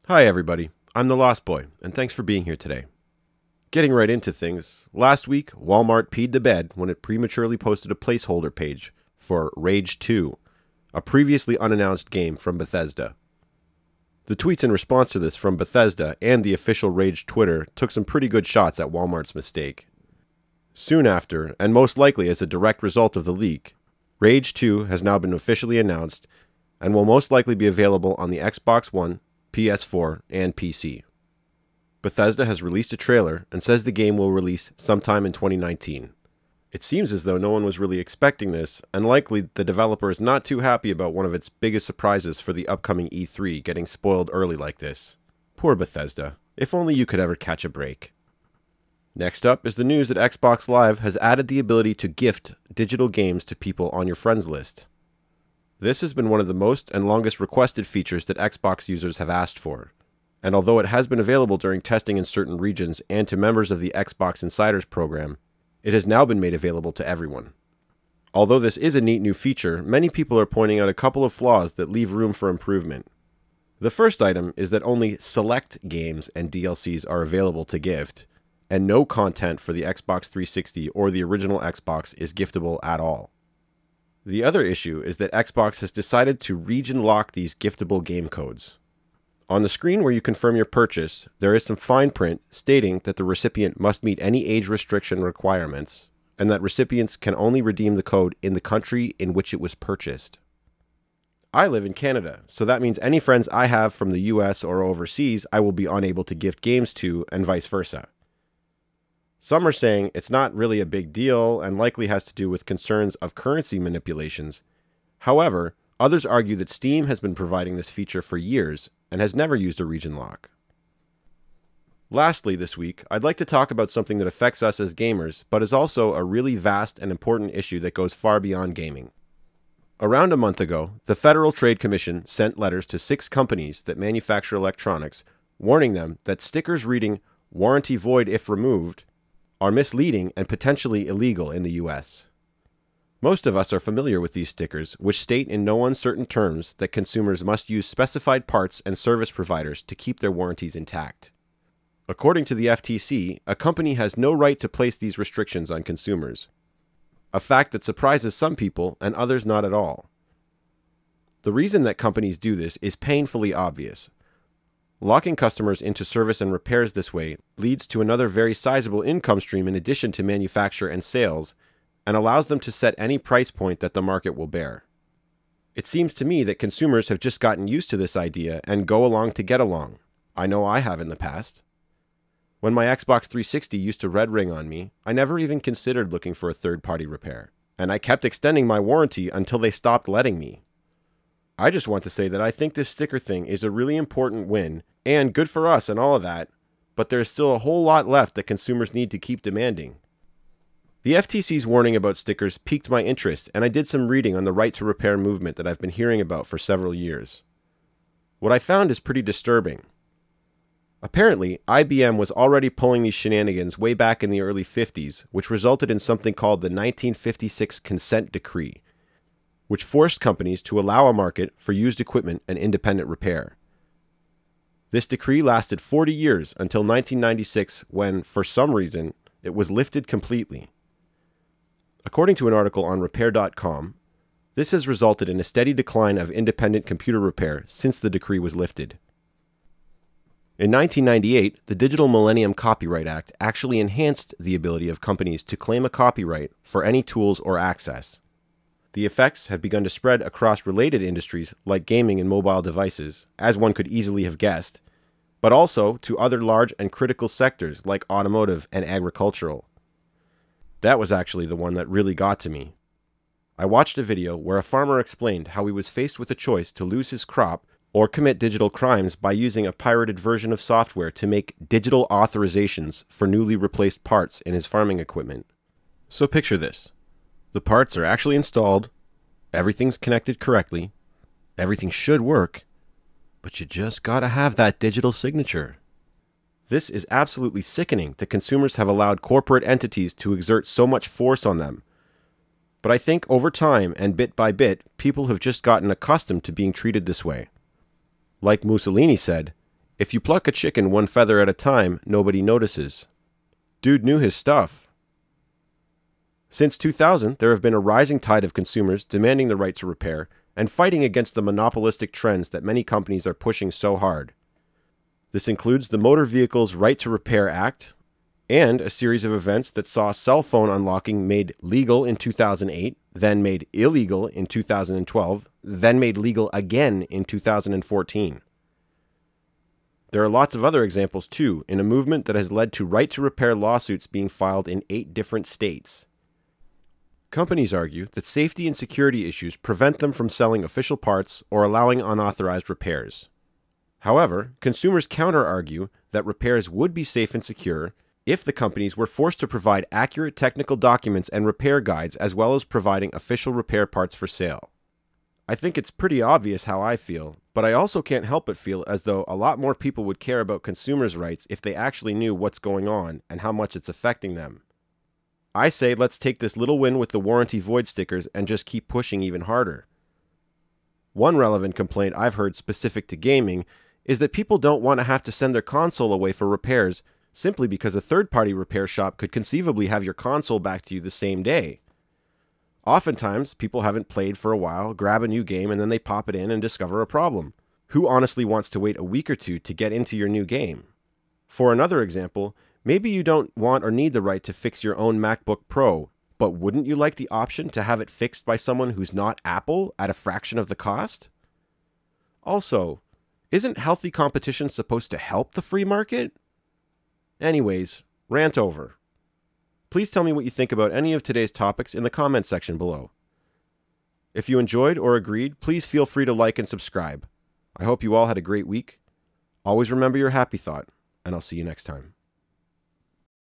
Hi everybody, I'm the Lost Boy, and thanks for being here today. Getting right into things, last week Walmart peed the bed when it prematurely posted a placeholder page for Rage 2, a previously unannounced game from Bethesda. The tweets in response to this from Bethesda and the official Rage Twitter took some pretty good shots at Walmart's mistake. Soon after, and most likely as a direct result of the leak, Rage 2 has now been officially announced and will most likely be available on the Xbox One, PS4, and PC. Bethesda has released a trailer and says the game will release sometime in 2019. It seems as though no one was really expecting this, and likely the developer is not too happy about one of its biggest surprises for the upcoming E3 getting spoiled early like this. Poor Bethesda. If only you could ever catch a break. Next up is the news that Xbox Live has added the ability to gift digital games to people on your friends list. This has been one of the most and longest requested features that Xbox users have asked for, and although it has been available during testing in certain regions and to members of the Xbox Insiders program, it has now been made available to everyone. Although this is a neat new feature, many people are pointing out a couple of flaws that leave room for improvement. The first item is that only select games and DLCs are available to gift, and no content for the Xbox 360 or the original Xbox is giftable at all. The other issue is that Xbox has decided to region lock these giftable game codes. On the screen where you confirm your purchase, there is some fine print stating that the recipient must meet any age restriction requirements, and that recipients can only redeem the code in the country in which it was purchased. I live in Canada, so that means any friends I have from the US or overseas I will be unable to gift games to, and vice versa. Some are saying it's not really a big deal and likely has to do with concerns of currency manipulations. However, others argue that Steam has been providing this feature for years and has never used a region lock. Lastly this week, I'd like to talk about something that affects us as gamers, but is also a really vast and important issue that goes far beyond gaming. Around a month ago, the Federal Trade Commission sent letters to 6 companies that manufacture electronics, warning them that stickers reading "warranty void if removed" are misleading and potentially illegal in the US. Most of us are familiar with these stickers, which state in no uncertain terms that consumers must use specified parts and service providers to keep their warranties intact. According to the FTC, a company has no right to place these restrictions on consumers, a fact that surprises some people and others not at all. The reason that companies do this is painfully obvious. Locking customers into service and repairs this way leads to another very sizable income stream in addition to manufacture and sales, and allows them to set any price point that the market will bear. It seems to me that consumers have just gotten used to this idea and go along to get along. I know I have in the past. When my Xbox 360 used to red ring on me, I never even considered looking for a third-party repair, and I kept extending my warranty until they stopped letting me. I just want to say that I think this sticker thing is a really important win, and good for us and all of that, but there's still a whole lot left that consumers need to keep demanding. The FTC's warning about stickers piqued my interest, and I did some reading on the right to repair movement that I've been hearing about for several years. What I found is pretty disturbing. Apparently, IBM was already pulling these shenanigans way back in the early 50s, which resulted in something called the 1956 Consent Decree, which forced companies to allow a market for used equipment and independent repair. This decree lasted 40 years until 1996 when, for some reason, it was lifted completely. According to an article on Repair.com, this has resulted in a steady decline of independent computer repair since the decree was lifted. In 1998, the Digital Millennium Copyright Act actually enhanced the ability of companies to claim a copyright for any tools or access. The effects have begun to spread across related industries like gaming and mobile devices, as one could easily have guessed, but also to other large and critical sectors like automotive and agricultural. That was actually the one that really got to me. I watched a video where a farmer explained how he was faced with a choice to lose his crop or commit digital crimes by using a pirated version of software to make digital authorizations for newly replaced parts in his farming equipment. So picture this. The parts are actually installed, everything's connected correctly, everything should work, but you just gotta have that digital signature. This is absolutely sickening that consumers have allowed corporate entities to exert so much force on them. But I think over time and bit by bit, people have just gotten accustomed to being treated this way. Like Mussolini said, If you pluck a chicken one feather at a time, nobody notices. Dude knew his stuff. Since 2000, there have been a rising tide of consumers demanding the right to repair and fighting against the monopolistic trends that many companies are pushing so hard. This includes the Motor Vehicles Right to Repair Act and a series of events that saw cell phone unlocking made legal in 2008, then made illegal in 2012, then made legal again in 2014. There are lots of other examples too, in a movement that has led to right to repair lawsuits being filed in 8 different states. Companies argue that safety and security issues prevent them from selling official parts or allowing unauthorized repairs. However, consumers counter-argue that repairs would be safe and secure if the companies were forced to provide accurate technical documents and repair guides as well as providing official repair parts for sale. I think it's pretty obvious how I feel, but I also can't help but feel as though a lot more people would care about consumers' rights if they actually knew what's going on and how much it's affecting them. I say let's take this little win with the warranty void stickers and just keep pushing even harder. One relevant complaint I've heard specific to gaming is that people don't want to have to send their console away for repairs simply because a third-party repair shop could conceivably have your console back to you the same day. Oftentimes, people haven't played for a while, grab a new game, and then they pop it in and discover a problem. Who honestly wants to wait a week or two to get into your new game? For another example, maybe you don't want or need the right to fix your own MacBook Pro, but wouldn't you like the option to have it fixed by someone who's not Apple at a fraction of the cost? Also, isn't healthy competition supposed to help the free market? Anyways, rant over. Please tell me what you think about any of today's topics in the comments section below. If you enjoyed or agreed, please feel free to like and subscribe. I hope you all had a great week. Always remember your happy thought, and I'll see you next time.